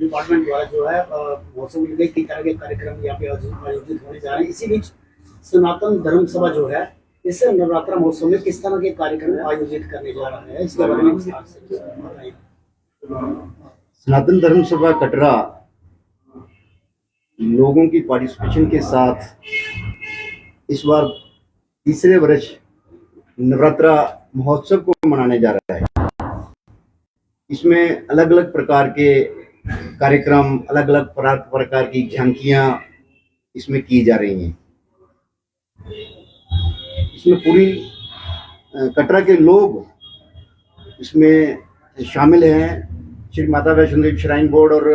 Department द्वारा जो है मौसम विज्ञान की तरह के कार्यक्रम यहाँ पे आयोजित होने जा रहे हैं। इसी बीच सनातन धर्म सभा जो है इस नवरात्र महोत्सव में किस तरह के कार्यक्रम आयोजित करने जा रहा है, इसके बारे में विस्तार से बताइए। सनातन धर्म सभा कटरा लोगों की पार्टिसिपेशन के साथ इस बार तीसरे वर्ष नवरात्रा महोत्सव को मनाने जा रहा है। इसमें अलग अलग प्रकार के कार्यक्रम, अलग अलग प्रकार की झांकियां इसमें की जा रही हैं। इसमें पूरी कटरा के लोग इसमें शामिल हैं। श्री माता वैष्णो देवी श्राइन बोर्ड और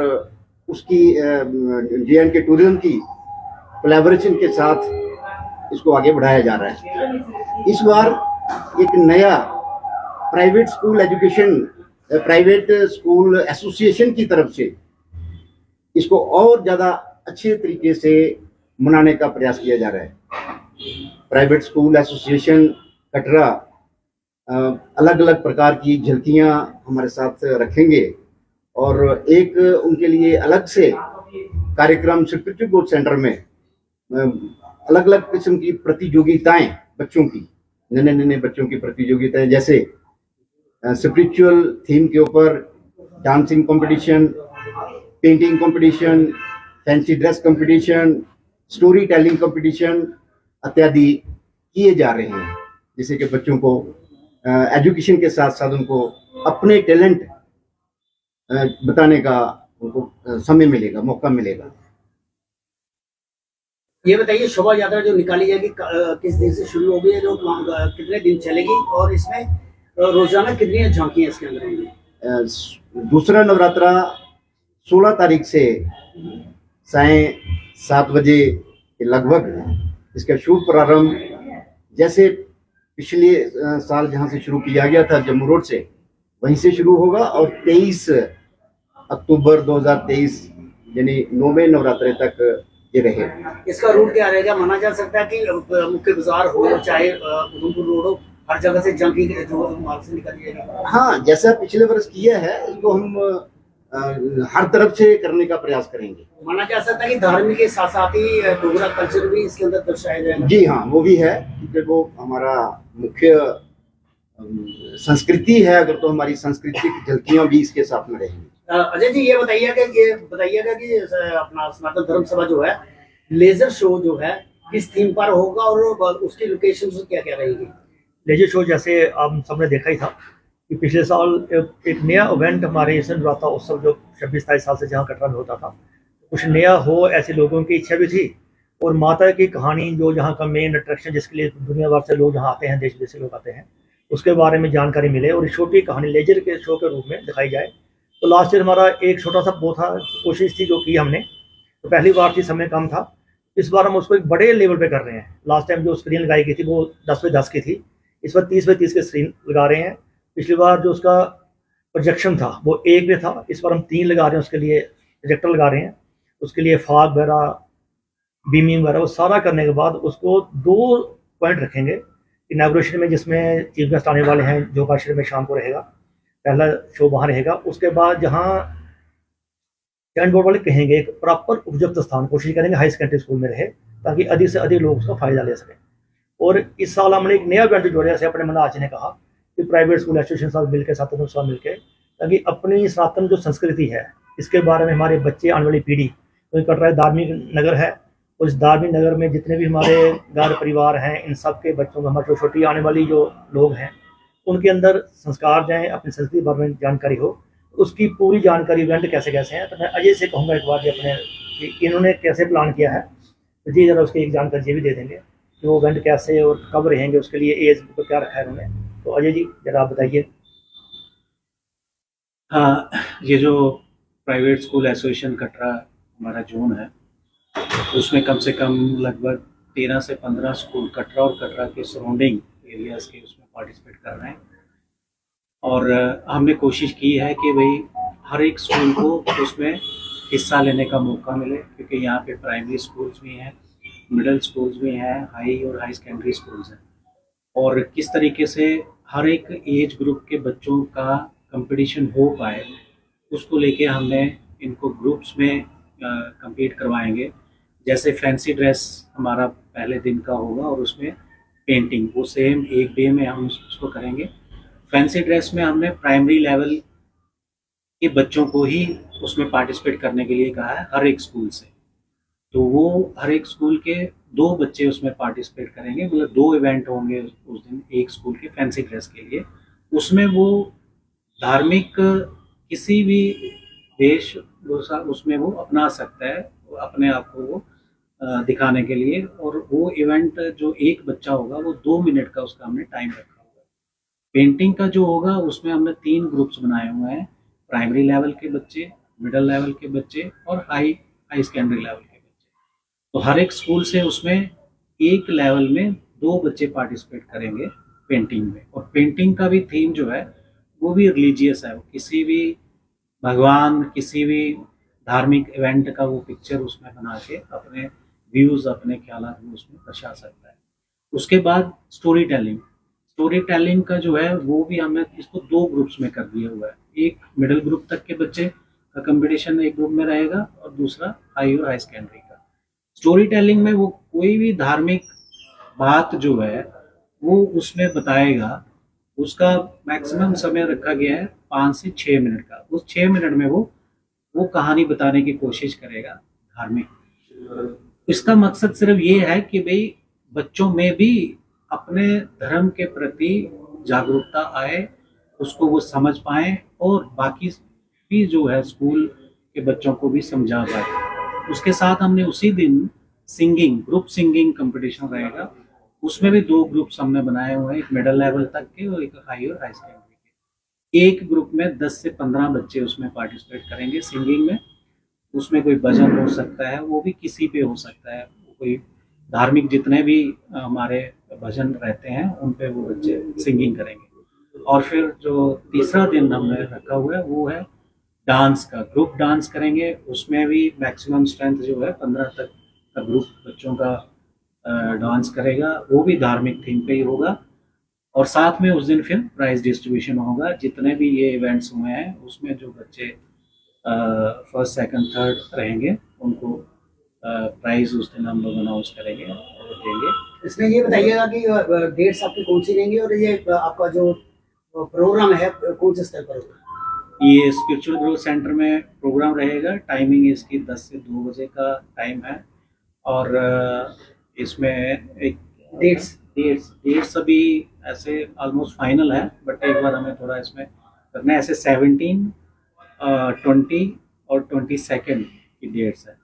उसकी JNK टूरिज्म की कोलैबोरेशन के साथ इसको आगे बढ़ाया जा रहा है। इस बार एक नया प्राइवेट स्कूल एसोसिएशन की तरफ से इसको और ज़्यादा अच्छे तरीके से मनाने का प्रयास किया जा रहा है। प्राइवेट स्कूल एसोसिएशन कटरा अलग अलग प्रकार की झलकियां हमारे साथ रखेंगे और एक उनके लिए अलग से कार्यक्रम स्पिरिचुअल ग्रोथ सेंटर में अलग अलग किस्म की प्रतियोगिताएं, बच्चों की नन्हे बच्चों की प्रतियोगिताएं, जैसे स्पिरिचुअल थीम के ऊपर dancing competition, painting competition, fancy dress competition, story telling competition इत्यादि किए जा रहे हैं, जिससे कि बच्चों को एजुकेशन के साथ साथ उनको अपने टैलेंट बताने का उनको समय मिलेगा, मौका मिलेगा। ये बताइए, शोभा यात्रा जो निकाली जाएगी किस दिन से शुरू होगी, जो कितने दिन चलेगी और इसमें रोजाना कितनी झांकियां इसके अंदर होंगी? दूसरा नवरात्रा 16 तारीख से साय 7 बजे के लगभग इसका शुभ प्रारंभ जैसे पिछले साल जहां से शुरू किया गया था जम्मू रोड से, वहीं से शुरू होगा और 23 अक्टूबर 2023 यानी 9वें नवरात्रे तक ये रहेगा। इसका रूट क्या रहेगा? माना जा सकता है कि मुख्य बाजार हो चाहे उधमपुर रोड हो, हर जगह से झांकी जो मार्ग से निकल जाएगी। हाँ, जैसा पिछले वर्ष किया है इसको हम हर तरफ से करने का प्रयास करेंगे। माना जा सकता है कि धार्मिक के साथ साथ ही डोगरा कल्चर भी इसके अंदर दर्शाया जाएगा। जी हाँ, वो भी है, क्योंकि वो हमारा मुख्य संस्कृति है। अगर तो हमारी सांस्कृतिक झलकियां भी इसके साथ में रहेंगी। अजय जी, ये बताइएगा कि अपना सनातन धर्म सभा जो है लेजर शो जो है किस थीम पर होगा और उसकी लोकेशन क्या क्या रहेगी? लेजर शो जैसे आप सबने देखा ही था कि पिछले साल एक नया इवेंट हमारे इस नवरात्रा उत्सव जो 26-27 साल से जहाँ कटरा में होता था, कुछ नया हो, ऐसे लोगों की इच्छा भी थी। और माता की कहानी जो जहाँ का मेन अट्रैक्शन, जिसके लिए दुनिया भर से लोग जहाँ आते हैं, देश विदेश से लोग आते हैं, उसके बारे में जानकारी मिले और छोटी कहानी लेजर के शो के रूप में दिखाई जाए। तो लास्ट ईयर हमारा एक छोटा सा वो था, कोशिश थी जो की हमने, तो पहली बार थी, समय कम था। इस बार हम उसको एक बड़े लेवल पे कर रहे हैं। लास्ट टाइम जो स्क्रीन लगाई गई थी वो 10x10 की थी, इस बार 30x30 की स्क्रीन लगा रहे हैं। पिछली बार जो उसका प्रोजेक्शन था वो 1 पे था, इस बार हम 3 लगा रहे हैं। उसके लिए प्रोजेक्टर लगा रहे हैं, उसके लिए फॉग वगैरह, बीमिंग वगैरह, वो सारा करने के बाद उसको 2 पॉइंट रखेंगे इनाग्रेशन में, जिसमें चीफ गेस्ट आने वाले हैं, जो आश्रम में शाम को रहेगा, पहला शो वहाँ रहेगा। उसके बाद जहाँ टेंट बोर्ड वाले कहेंगे एक प्रॉपर उपयुक्त स्थान कोशिश करेंगे हाई सेकेंडरी स्कूल में रहे, ताकि अधिक से अधिक लोग उसका फायदा ले सकें। और इस साल हमने एक नया इवेंट जोड़ा, जैसे अपने मनाज ने कहा कि प्राइवेट स्कूल एसोसिएशन साथ मिलकर, सनातन साथ मिलकर, ताकि अपनी सनातन जो संस्कृति है इसके बारे में हमारे बच्चे, आने वाली पीढ़ी, तो कटरा धार्मिक नगर है और इस धार्मिक नगर में जितने भी हमारे घर परिवार हैं, इन सब के बच्चों को, हमारे छोटी आने वाली जो लोग हैं, उनके अंदर संस्कार जाएँ, अपनी संस्कृति बारे में जानकारी हो, उसकी पूरी जानकारी इवेंट कैसे कैसे हैं। तो मैं अजय से कहूँगा एक बार कि अपने कि इन्होंने कैसे प्लान किया है, तो जी जरा उसकी एक जानकारी ये भी दे देंगे कि वो इवेंट कैसे और कब रहेंगे, उसके लिए एज को क्या रखा है उन्होंने। तो अजय जी जरा आप बताइए। ये जो प्राइवेट स्कूल एसोसिएशन कटरा हमारा जोन है, उसमें कम से कम लगभग 13 से 15 स्कूल कटरा और कटरा के सराउंडिंग एरियाज़ के उसमें पार्टिसिपेट कर रहे हैं। और हमने कोशिश की है कि भाई हर एक स्कूल को उसमें हिस्सा लेने का मौका मिले, क्योंकि यहाँ पे प्राइमरी स्कूल्स भी हैं, मिडिल स्कूल्स भी हैं, हाई और हाई सेकेंडरी स्कूल्स हैं। और किस तरीके से हर एक एज ग्रुप के बच्चों का कंपटीशन हो पाए, उसको लेके हमने इनको ग्रुप्स में compete करवाएंगे। जैसे फैंसी ड्रेस हमारा पहले दिन का होगा और उसमें पेंटिंग, वो सेम एक डे में हम उसको करेंगे। फैंसी ड्रेस में हमने प्राइमरी लेवल के बच्चों को ही उसमें पार्टिसिपेट करने के लिए कहा है, हर एक स्कूल से। तो वो हर एक स्कूल के 2 बच्चे उसमें पार्टिसिपेट करेंगे, मतलब 2 इवेंट होंगे उस दिन एक स्कूल के फैंसी ड्रेस के लिए। उसमें वो धार्मिक किसी भी वेश उसमें वो अपना सकता है, अपने आप को वो दिखाने के लिए। और वो इवेंट जो एक बच्चा होगा वो 2 मिनट का उसका हमने टाइम रखा हुआ है। पेंटिंग का जो होगा उसमें हमने 3 ग्रुप्स बनाए हुए हैं, प्राइमरी लेवल के बच्चे, मिडिल लेवल के बच्चे और हाई सेकेंडरी लेवल के बच्चे। तो हर एक स्कूल से उसमें एक लेवल में 2 बच्चे पार्टिसिपेट करेंगे पेंटिंग में। और पेंटिंग का भी थीम जो है वो भी रिलीजियस है, किसी भी भगवान, किसी भी धार्मिक इवेंट का वो पिक्चर उसमें बना के अपने व्यूज, अपने ख्यालात वो उसमें दर्शा सकता है। उसके बाद स्टोरी टेलिंग का जो है वो भी हमने इसको 2 ग्रुप्स में कर दिया हुआ है। एक मिडिल ग्रुप तक के बच्चे का कंपटीशन एक ग्रुप में रहेगा और दूसरा हाई और हाई सेकेंडरी का। स्टोरी टेलिंग में वो कोई भी धार्मिक बात जो है वो उसमें बताएगा। उसका मैक्सिमम समय रखा गया है 5 से 6 मिनट का। उस 6 मिनट में वो कहानी बताने की कोशिश करेगा धार्मिक। इसका मकसद सिर्फ ये है कि भाई बच्चों में भी अपने धर्म के प्रति जागरूकता आए, उसको वो समझ पाएं और बाकी भी जो है स्कूल के बच्चों को भी समझा पाए। उसके साथ हमने उसी दिन ग्रुप सिंगिंग कंपटीशन रहेगा। उसमें भी 2 ग्रुप्स हमने बनाए हुए हैं, एक मिडिल लेवल तक के और एक हाई और हाई सेकेंडरी के। एक ग्रुप में 10 से 15 बच्चे उसमें पार्टिसिपेट करेंगे सिंगिंग में। उसमें कोई भजन हो सकता है, वो भी किसी पे हो सकता है, कोई धार्मिक जितने भी हमारे भजन रहते हैं उन पे वो बच्चे सिंगिंग करेंगे। और फिर जो तीसरा दिन हमने रखा हुआ है वो है डांस का, ग्रुप डांस करेंगे। उसमें भी मैक्सिमम स्ट्रेंथ जो है 15 तक का ग्रुप बच्चों का डांस करेगा, वो भी धार्मिक थीम पे ही होगा। और साथ में उस दिन फिर प्राइज डिस्ट्रीब्यूशन होगा। जितने भी ये इवेंट्स हुए हैं उसमें जो बच्चे फर्स्ट, सेकंड, थर्ड रहेंगे उनको प्राइज उस दिन हम लोग अनाउंस करेंगे और देंगे। इसमें ये बताइएगा कि डेट्स आपकी कौन सी रहेंगी और ये आपका जो प्रोग्राम है कौन से स्तर पर होगा? ये स्पिरिचुअल ग्रोथ सेंटर में प्रोग्राम रहेगा। टाइमिंग इसकी 10 से 2 बजे का टाइम है। और इसमें एक डेट्स अभी ऐसे ऑलमोस्ट फाइनल है, बट एक बार हमें थोड़ा इसमें करना है। ऐसे 17, 20 और 22 की डेट्स है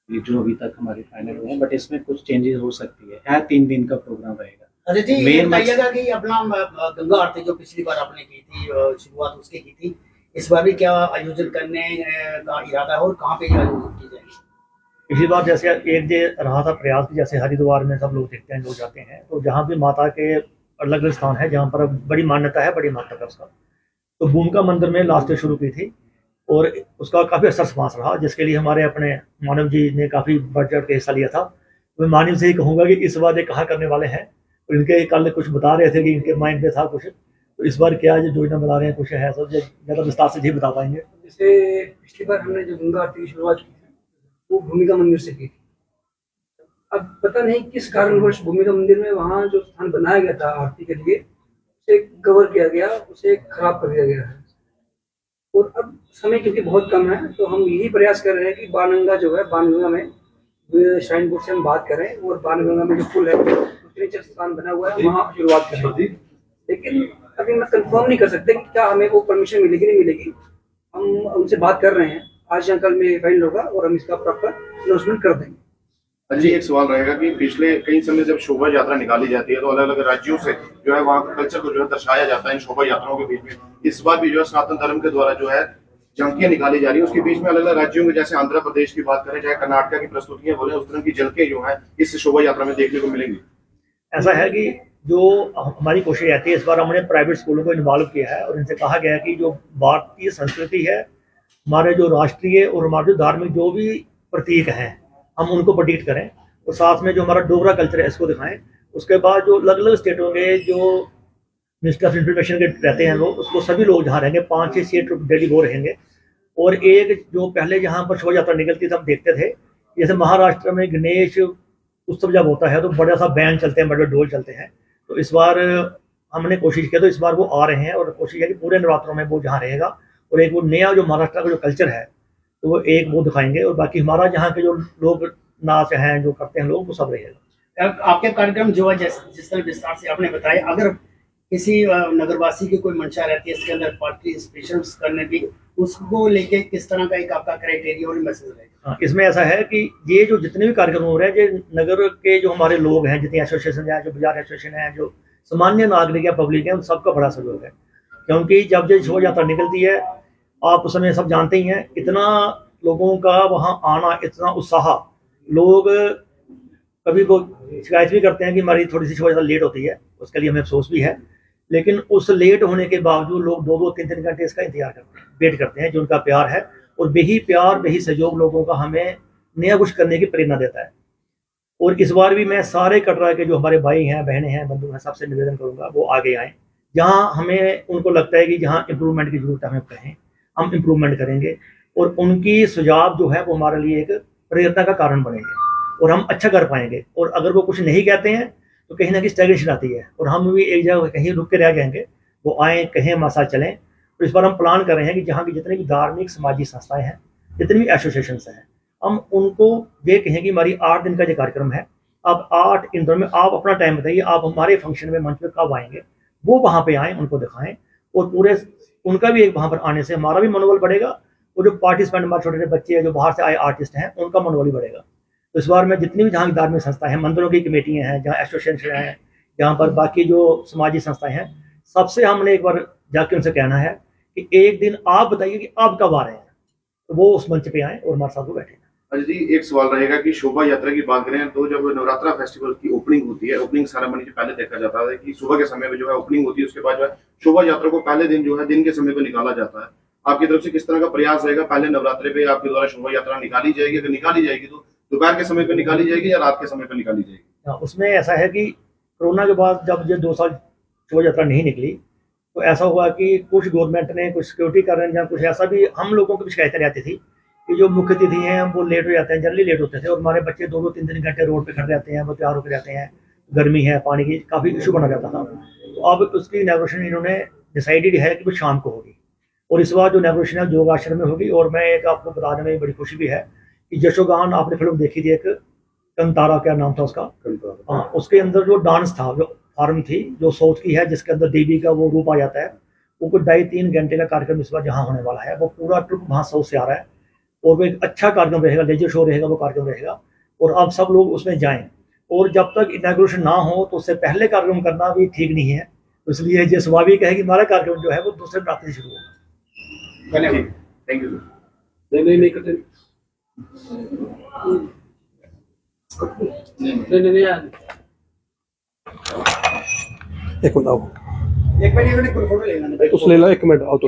ये जो अभी तक हमारी फाइनल हुए हैं, बट इसमें कुछ चेंजेस हो सकती है। 3 दिन का प्रोग्राम रहेगा। अरे जी, ये बताइएगा कि अपना गंगा आरती जो पिछली बार आपने की थी, शुरुआत उसकी की थी, इस बार भी क्या आयोजन करने का इरादा है और कहाँ पे आयोजित की जाएगी? पिछली बार जैसे एक डे रहा था प्रयास की, जैसे हरिद्वार में सब लोग देखते हैं, लोग जाते हैं, तो जहाँ भी माता के अलग अलग स्थान है जहाँ पर बड़ी मान्यता है, बड़ी मात्रा का उसका, तो भूमिका मंदिर में लास्ट डे शुरू की थी और उसका काफ़ी अच्छा रिस्पांस रहा, जिसके लिए हमारे अपने मानव जी ने काफ़ी बढ़ चढ़ के हिस्सा लिया था। मैं मानव से ही कहूँगा कि इस बार ये कहाँ करने वाले हैं, और इनके कल कुछ बता रहे थे कि इनके माइंड में था कुछ, तो इस बार क्या जो योजना बना रहे हैं कुछ है, सब ज़्यादा विस्तार से जी बता पाएंगे। जैसे पिछली बार हमने जो गंगा आरती की शुरुआत की थी वो भूमिका मंदिर से की थी। अब पता नहीं किस कारणवश भूमिका मंदिर में वहाँ जो स्थान बनाया गया था आरती के लिए उसे कवर किया गया, उसे खराब कर दिया गया है। और अब समय क्योंकि बहुत कम है तो हम यही प्रयास कर रहे हैं कि बाणगंगा जो है, बाणगंगा में श्राइन बोर्ड से हम बात करें और बाणगंगा में जो पुल है नीचे स्थान बना हुआ है वहाँ शुरुआत करें। लेकिन अभी मैं कंफर्म नहीं कर सकते कि क्या हमें वो परमिशन मिलेगी नहीं मिलेगी। हम उनसे बात कर रहे हैं, आज या कल में फाइनल होगा और हम इसका प्रॉपर अनाउंसमेंट कर देंगे। जी, एक सवाल रहेगा कि पिछले कई समय जब शोभा यात्रा निकाली जाती है तो अलग अलग राज्यों से जो है वहाँ कल्चर को जो है दर्शाया जाता है इन शोभा यात्राओं के बीच में। इस बार भी जो है सनातन धर्म के द्वारा जो है झांकियां निकाली जा रही है, उसके बीच में अलग अलग राज्यों में जैसे आंध्र प्रदेश की बात करें, चाहे कर्नाटक की प्रस्तुतियां बोले, उस तरह की झलकें जो है इस शोभा यात्रा में देखने को मिलेंगी। ऐसा है कि जो हमारी कोशिश रहती है, इस बार हमने प्राइवेट स्कूलों को इन्वॉल्व किया है और इनसे कहा गया है कि जो भारतीय संस्कृति है, हमारे जो राष्ट्रीय और हमारे जो धार्मिक जो भी प्रतीक हैं हम उनको प्रतीक करें और साथ में जो हमारा डोगरा कल्चर है इसको दिखाएं। उसके बाद जो अलग अलग स्टेटों के जो मिनिस्टर ऑफ इंफॉर्मेशन के रहते हैं लोग, उसको सभी लोग जहाँ रहेंगे 5 से 6 ट्रिप डेली वो रहेंगे और एक जो पहले यहाँ पर शोभा यात्रा निकलती थी हम देखते थे, जैसे महाराष्ट्र में गणेश उत्सव जब होता है तो बड़ा सा बैंड चलते हैं, बड़े ढोल चलते हैं। तो इस बार हमने कोशिश की, तो इस बार वो आ रहे हैं और कोशिश है कि पूरे नवरात्रों में वो जहाँ रहेगा और एक वो नया जो महाराष्ट्र का जो कल्चर है तो वो एक वो दिखाएंगे, और बाकी हमारा जहाँ के जो लोग नाच हैं जो करते हैं लोग वो सब रहेगा। आपके कार्यक्रम जो है जिस तरह विस्तार से आपने बताया, अगर किसी नगरवासी की कोई मंशा रहती है इसके अंदर पार्टिसिपेशन करने की, उसको लेके किस तरह का एक आपका क्राइटेरिया और मैसेज रहेगा? हाँ, इसमें ऐसा है कि ये जो जितने भी कार्यक्रम हो रहे हैं, ये नगर के जो हमारे लोग हैं, जितनी एसोसिएशन है, जो बाजार एसोसिएशन है, जो सामान्य नागरिक या पब्लिक है, उन सबका बड़ा सहयोग है। क्योंकि जब ये शोभा यात्रा निकलती है, आप उस समय सब जानते ही हैं, इतना लोगों का वहाँ आना, इतना उत्साह, लोग कभी को शिकायत भी करते हैं कि हमारी थोड़ी सी शोभा यात्रा लेट होती है, उसके लिए हमें अफसोस भी है। लेकिन उस लेट होने के बावजूद लोग 2-2, 3-3 घंटे इसका इंतजार करते हैं, वेट करते हैं, जो उनका प्यार है। और वही प्यार, वही सहयोग लोगों का हमें नया कुछ करने की प्रेरणा देता है। और इस बार भी मैं सारे कटरा के जो हमारे भाई हैं, बहनें हैं, बंधु हैं, सबसे निवेदन करूंगा वो आगे आएँ। जहाँ हमें उनको लगता है कि जहाँ इम्प्रूवमेंट की जरूरत है, हमें कहें, हम इम्प्रूवमेंट करेंगे। और उनकी सुझाव जो है वो हमारे लिए एक प्रेरणा का कारण बनेंगे और हम अच्छा कर पाएंगे। और अगर वो कुछ नहीं कहते हैं तो कहीं ना कहीं स्टैग्नेशन आती है और हम भी एक जगह कहीं रुक के रह जाएंगे। वो आएँ, कहें, हमारे साथ चलें। तो इस बार हम प्लान कर रहे हैं कि जहाँ की जितनी भी धार्मिक सामाजिक संस्थाएं हैं, जितनी भी एसोसिएशन हैं, हम उनको ये कहें कि हमारी 8 दिन का जो कार्यक्रम है, अब 8 इंदौर में आप अपना टाइम बताइए, आप हमारे फंक्शन में मंच पे कब आएंगे, वो वहाँ पे आएँ, उनको दिखाएं। और पूरे उनका भी एक वहाँ पर आने से हमारा भी मनोबल बढ़ेगा और जो पार्टिसिपेंट हमारे छोटे छोटे बच्चे हैं, जो बाहर से आए आर्टिस्ट हैं, उनका मनोबल भी बढ़ेगा। तो इस बार में जितनी भी जहाँ की धार्मिक संस्थाएं हैं, मंदिरों की कमेटियाँ हैं, जहाँ एसोसिएशन हैं, जहाँ पर बाकी जो सामाजिक संस्थाएं हैं, सबसे हमने एक बार जाके उनसे कहना है कि एक दिन आप बताइए कि आप कब आ रहे हैं, तो वो उस मंच पे आए और हमारे साथ वो बैठे। अजय जी, एक सवाल रहेगा कि शोभा यात्रा की बात करें तो जब नवरात्रा फेस्टिवल की ओपनिंग होती है, ओपनिंग सेरेमनी से पहले देखा जाता है कि सुबह के समय में जो है ओपनिंग होती है, उसके बाद जो है शोभा यात्रा को पहले दिन जो है दिन के समय पे निकाला जाता है। आपकी तरफ से किस तरह का प्रयास रहेगा? पहले नवरात्रे पे आपके द्वारा शोभा यात्रा निकाली जाएगी, अगर निकाली जाएगी तो दोपहर के समय पे निकाली जाएगी या रात के समय पे निकाली जाएगी? उसमें ऐसा है कि कोरोना के बाद जब ये 2 साल शोभा यात्रा नहीं निकली तो ऐसा हुआ कि कुछ गवर्नमेंट ने कुछ सिक्योरिटी कारण या कुछ ऐसा भी हम लोगों की भी शिकायतें रहती थी कि जो मुख्य अतिथि हैं वो लेट हो जाते हैं, जनरली लेट होते थे और हमारे बच्चे 2-2, 3-3 घंटे रोड पे खड़े रहते हैं, वो तैयार होकर रहते हैं, गर्मी है, पानी की काफ़ी इशू बना जाता था। तो अब उसकी इनॉग्रेशन इन्होंने डिसाइडेड है कि वो शाम को होगी और इस बार जो इनॉग्रेशन है योग आश्रम में होगी। और मैं एक आपको बताने में बड़ी खुशी भी है कि यशोगान, आपने फिल्म देखी थी एक, कंतारा क्या नाम था उसका, हाँ, उसके अंदर जो डांस था, जो फॉर्म थी, जो साउथ की है, जिसके अंदर देवी का वो रूप आ जाता है, वो कुछ 2.5-3 घंटे का कार्यक्रम इस बार जहाँ होने वाला है। वो पूरा ट्रिप वहाँ साउथ से आ रहा है और वो एक अच्छा कार्यक्रम रहेगा, लेजर शो रहेगा, वो कार्यक्रम रहेगा और आप सब लोग उसमें जाएं। और जब तक इनॉग्रेशन ना हो तो उससे पहले कार्यक्रम करना भी ठीक नहीं है, तो इसलिए ये स्वाभाविक है कि हमारा कार्यक्रम जो है वो दूसरे नवरात्रि से शुरू होगा। धन्यवाद, थैंक यू। नहीं करते नहीं एक मिनट आओ, एक मिनट फोटो लेना, उस ले लो, एक मिनट आओ, तो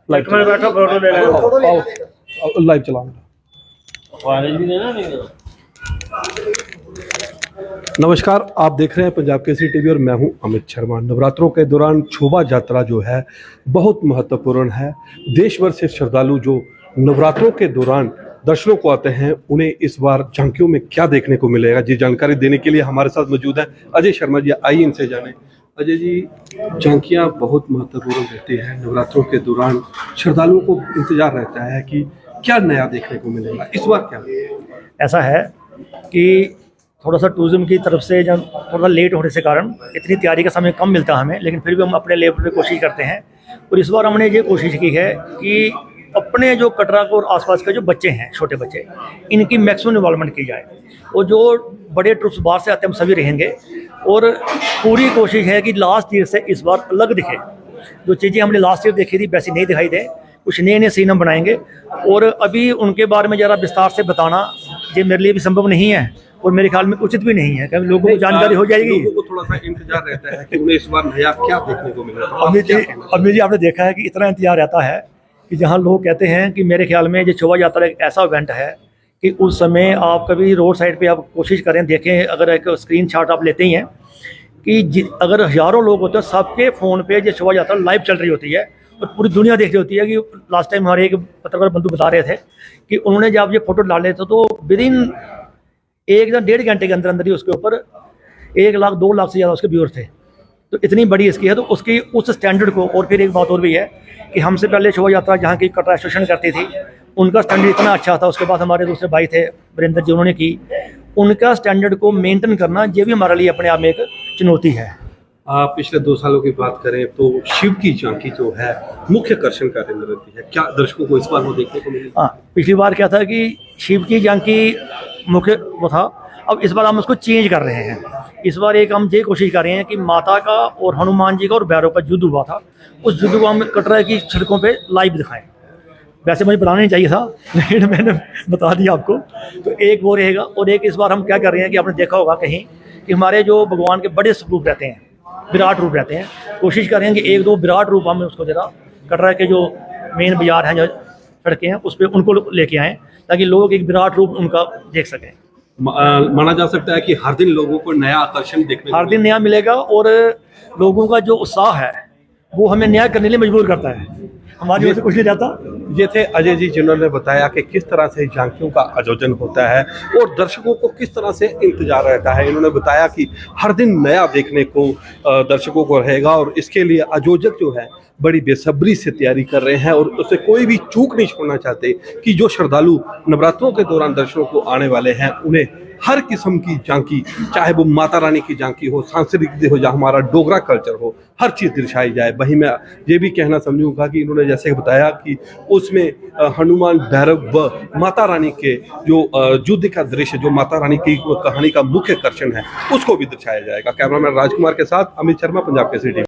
लाइव बैठो, फोटो ले लें। आओ, लाइव चलाओ। नमस्कार, आप देख रहे हैं पंजाब केसरी टीवी और मैं हूं अमित शर्मा। नवरात्रों के दौरान शोभा यात्रा जो है बहुत महत्वपूर्ण है। देश भर से श्रद्धालु जो नवरात्रों के दौरान दर्शनों को आते हैं, उन्हें इस बार झांकियों में क्या देखने को मिलेगा, जी जानकारी देने के लिए हमारे साथ मौजूद है अजय शर्मा जी। आइए इनसे जाने। अजय जी, झांकियाँ बहुत महत्वपूर्ण रहती है नवरात्रों के दौरान, श्रद्धालुओं को इंतजार रहता है कि क्या नया देखने को मिलेगा, इस बार क्या? ऐसा है कि थोड़ा सा टूरिज्म की तरफ से जब थोड़ा लेट होने से कारण इतनी तैयारी का समय कम मिलता है हमें, लेकिन फिर भी हम अपने लेवल पे कोशिश करते हैं। और इस बार हमने ये कोशिश की है कि अपने जो कटरा और आसपास के जो बच्चे हैं, छोटे बच्चे, इनकी मैक्सिमम इन्वॉल्वमेंट की जाए और जो बड़े ट्रुप्स बाहर से आते हैं हम सभी रहेंगे। और पूरी कोशिश है कि लास्ट ईयर से इस बार अलग दिखे, जो चीज़ें हमने लास्ट ईयर देखी थी वैसी नहीं दिखाई दे, कुछ नए नए सीन हम बनाएंगे। और अभी उनके बारे में ज़रा विस्तार से बताना ये मेरे लिए भी संभव नहीं है और मेरे ख्याल में उचित भी नहीं है, क्योंकि लोगों को जानकारी हो जाएगी। लोगों को थोड़ा सा इंतजार रहता है कि उन्हें इस बार नया क्या देखने को मिलेगा। अभी जी आपने देखा है कि इतना इंतजार रहता है कि जहाँ लोग कहते हैं कि मेरे ख्याल में ये शोभा यात्रा एक ऐसा इवेंट है कि उस समय आप कभी रोड साइड पे आप कोशिश करें, देखें, अगर एक स्क्रीनशॉट आप लेते ही हैं कि अगर हज़ारों लोग होते हैं, सबके फ़ोन पे ये शोभा यात्रा लाइव चल रही होती है पूरी दुनिया देख रही होती है कि लास्ट टाइम हमारे एक पत्रकार बंधु बता रहे थे कि उन्होंने जब ये फोटो डाले थे तो विद इन 1 से 1.5 घंटे के अंदर अंदर ही उसके ऊपर 1 लाख 2 लाख से ज़्यादा उसके व्यूअर थे। तो इतनी बड़ी इसकी है, तो उसकी उस स्टैंडर्ड को, और फिर एक बात और भी है कि हमसे पहले शोभा यात्रा जहाँ की कटरा एसोसिएशन करती थी उनका स्टैंडर्ड इतना अच्छा था, उसके बाद हमारे दूसरे भाई थे वीरेंद्र जी, उन्होंने की, उनका स्टैंडर्ड को मेंटेन करना ये भी हमारे लिए अपने आप में एक चुनौती है। आप पिछले 2 सालों की बात करें तो शिव की झांकी जो है मुख्य आकर्षण का केंद्र रहती है, क्या दर्शकों को इस बार वो देखने को मिली? हाँ, पिछली बार क्या था कि शिव की झांकी मुख्य वो था, अब इस बार हम उसको चेंज कर रहे हैं। इस बार एक हम ये कोशिश कर रहे हैं कि माता का और हनुमान जी का और भैरव का युद्ध हुआ था, उस युद्ध को हम कटरा की सड़कों पे लाइव दिखाएं। वैसे मुझे बताना नहीं चाहिए था लेकिन मैंने बता दिया आपको। तो एक वो रहेगा, और एक इस बार हम क्या कर रहे हैं कि आपने देखा होगा कहीं कि हमारे जो भगवान के बड़े स्वरूप रहते हैं, विराट रूप रहते हैं, कोशिश कर रहे हैं कि 1-2 विराट रूप हमें उसको जरा कटरा के जो मेन बाजार हैं, जो सड़कें हैं, उस पर उनको लेके आएँ ताकि लोग एक विराट रूप उनका देख सकें। माना जा सकता है कि हर दिन लोगों को नया आकर्षण देखने हर दिन नया मिलेगा, और लोगों का जो उत्साह है वो हमें नया करने के लिए मजबूर करता है, हमारी वजह से कुछ नहीं रहता। ये थे अजय जी जिन्होंने बताया कि किस तरह से झांकियों का आयोजन होता है और दर्शकों को किस तरह से इंतजार रहता है। इन्होंने बताया कि हर दिन नया देखने को दर्शकों को रहेगा और इसके लिए आयोजक जो है बड़ी बेसब्री से तैयारी कर रहे हैं और उससे कोई भी चूक नहीं छोड़ना चाहते कि जो श्रद्धालु नवरात्रों के दौरान दर्शनों को आने वाले हैं उन्हें हर किस्म की झांकी, चाहे वो माता रानी की झांकी हो, सांस्कृतिक हो या हमारा डोगरा कल्चर हो, हर चीज़ दर्शाई जाए। वहीं मैं ये भी कहना समझूंगा कि इन्होंने जैसे बताया कि उसमें हनुमान, भैरव व माता रानी के जो युद्ध का दृश्य, जो माता रानी की कहानी का मुख्य आकर्षण है, उसको भी दर्शाया जाएगा। कैमरामैन राजकुमार के साथ अमित शर्मा, पंजाब केसरी टीवी।